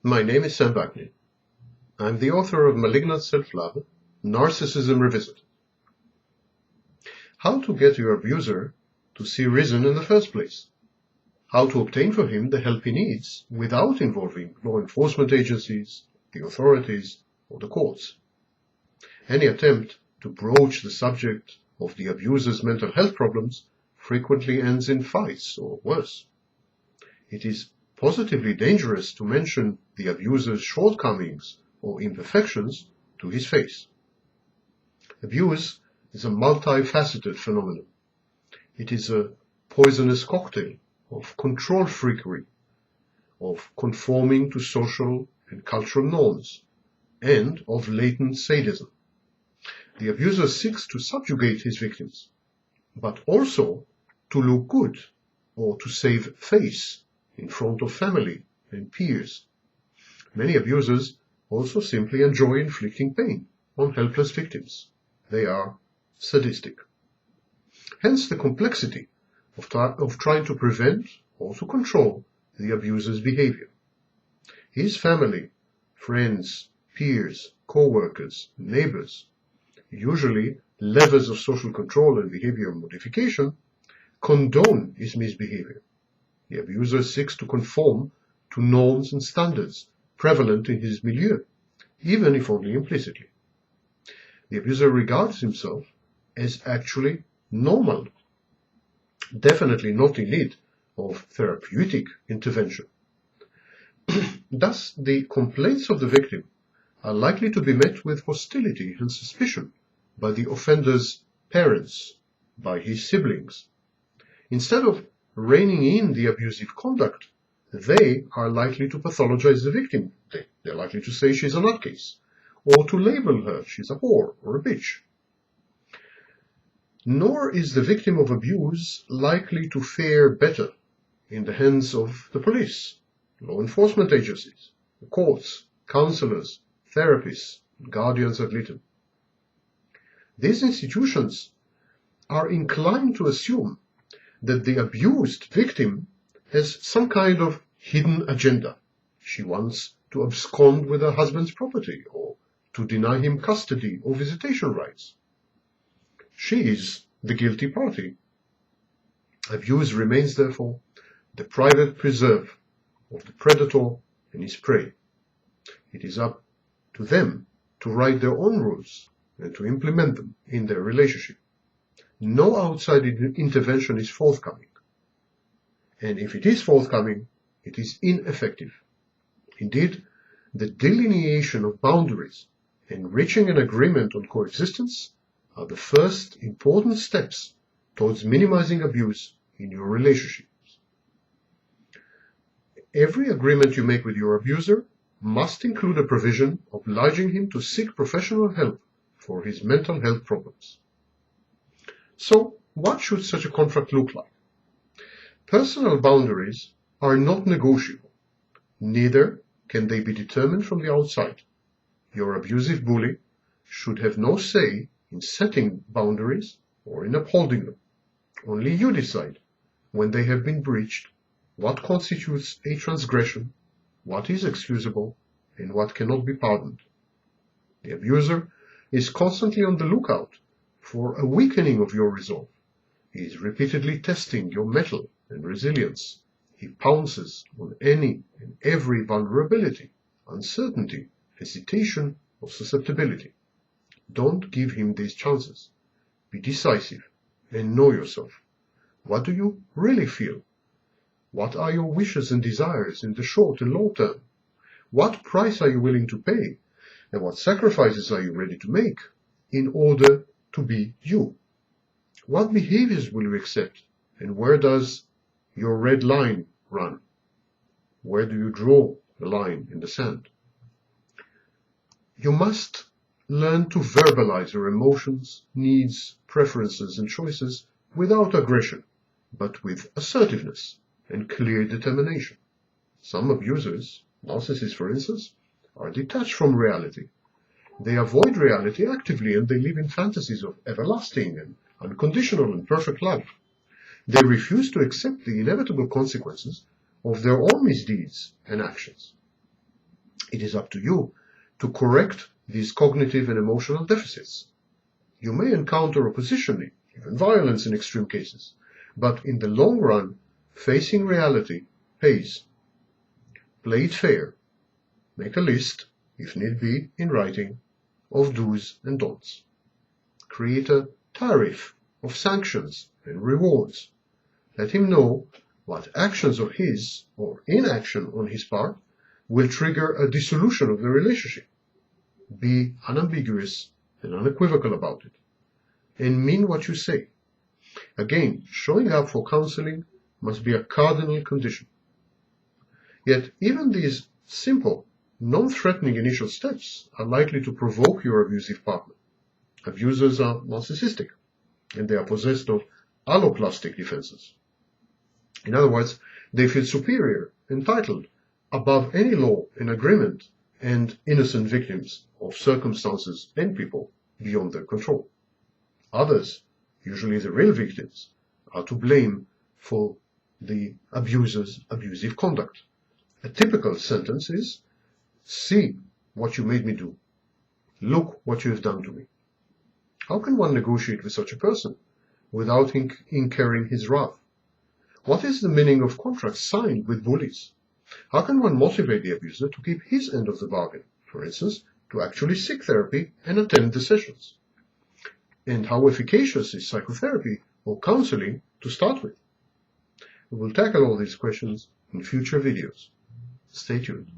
My name is Sam Bagney. I'm the author of Malignant Self-Love, Narcissism Revisited. How to get your abuser to see reason in the first place. How to obtain for him the help he needs without involving law enforcement agencies, the authorities, or the courts. Any attempt to broach the subject of the abuser's mental health problems frequently ends in fights or worse. It is positively dangerous to mention the abuser's shortcomings or imperfections to his face. Abuse is a multifaceted phenomenon. It is a poisonous cocktail of control freakery, of conforming to social and cultural norms, and of latent sadism. The abuser seeks to subjugate his victims, but also to look good or to save face in front of family and peers. Many abusers also simply enjoy inflicting pain on helpless victims. They are sadistic. Hence the complexity of trying to prevent or to control the abuser's behavior. His family, friends, peers, co-workers, neighbors, usually levels of social control and behavior modification, condone his misbehavior. The abuser seeks to conform to norms and standards prevalent in his milieu, even if only implicitly. The abuser regards himself as actually normal, definitely not in need of therapeutic intervention. Thus, the complaints of the victim are likely to be met with hostility and suspicion by the offender's parents, by his siblings. Instead of reining in the abusive conduct, they are likely to pathologize the victim. They're likely to say she's a nutcase, or to label her she's a whore or a bitch. Nor is the victim of abuse likely to fare better in the hands of the police, law enforcement agencies, the courts, counselors, therapists, guardians ad litem. These institutions are inclined to assume that the abused victim has some kind of hidden agenda. She wants to abscond with her husband's property or to deny him custody or visitation rights. She is the guilty party. Abuse remains, therefore, the private preserve of the predator and his prey. It is up to them to write their own rules and to implement them in their relationship. No outside intervention is forthcoming. And if it is forthcoming, it is ineffective. Indeed, the delineation of boundaries and reaching an agreement on coexistence are the first important steps towards minimizing abuse in your relationships. Every agreement you make with your abuser must include a provision obliging him to seek professional help for his mental health problems. So, what should such a contract look like? Personal boundaries are not negotiable. Neither can they be determined from the outside. Your abusive bully should have no say in setting boundaries or in upholding them. Only you decide when they have been breached, what constitutes a transgression, what is excusable, and what cannot be pardoned. The abuser is constantly on the lookout for a weakening of your resolve. He is repeatedly testing your mettle and resilience. He pounces on any and every vulnerability, uncertainty, hesitation, or susceptibility. Don't give him these chances. Be decisive and know yourself. What do you really feel? What are your wishes and desires in the short and long term? What price are you willing to pay? And what sacrifices are you ready to make in order to be you? What behaviors will you accept, and where does your red line run? Where do you draw the line in the sand? You must learn to verbalize your emotions, needs, preferences, and choices without aggression, but with assertiveness and clear determination. Some abusers, narcissists for instance, are detached from reality. They avoid reality actively and they live in fantasies of everlasting and unconditional and perfect love. They refuse to accept the inevitable consequences of their own misdeeds and actions. It is up to you to correct these cognitive and emotional deficits. You may encounter opposition, even violence in extreme cases, but in the long run, facing reality pays. Play it fair. Make a list, if need be, in writing, of do's and don'ts. Create a tariff of sanctions and rewards. Let him know what actions of his or inaction on his part will trigger a dissolution of the relationship. Be unambiguous and unequivocal about it, and mean what you say. Again, showing up for counseling must be a cardinal condition. Yet even these simple, non-threatening initial steps are likely to provoke your abusive partner. Abusers are narcissistic, and they are possessed of alloplastic defenses. In other words, they feel superior, entitled, above any law and agreement, and innocent victims of circumstances and people beyond their control. Others, usually the real victims, are to blame for the abuser's abusive conduct. A typical sentence is, "See what you made me do. Look what you have done to me." How can one negotiate with such a person without incurring his wrath? What is the meaning of contracts signed with bullies? How can one motivate the abuser to keep his end of the bargain, for instance, to actually seek therapy and attend the sessions? And how efficacious is psychotherapy or counseling to start with? We will tackle all these questions in future videos. Stay tuned.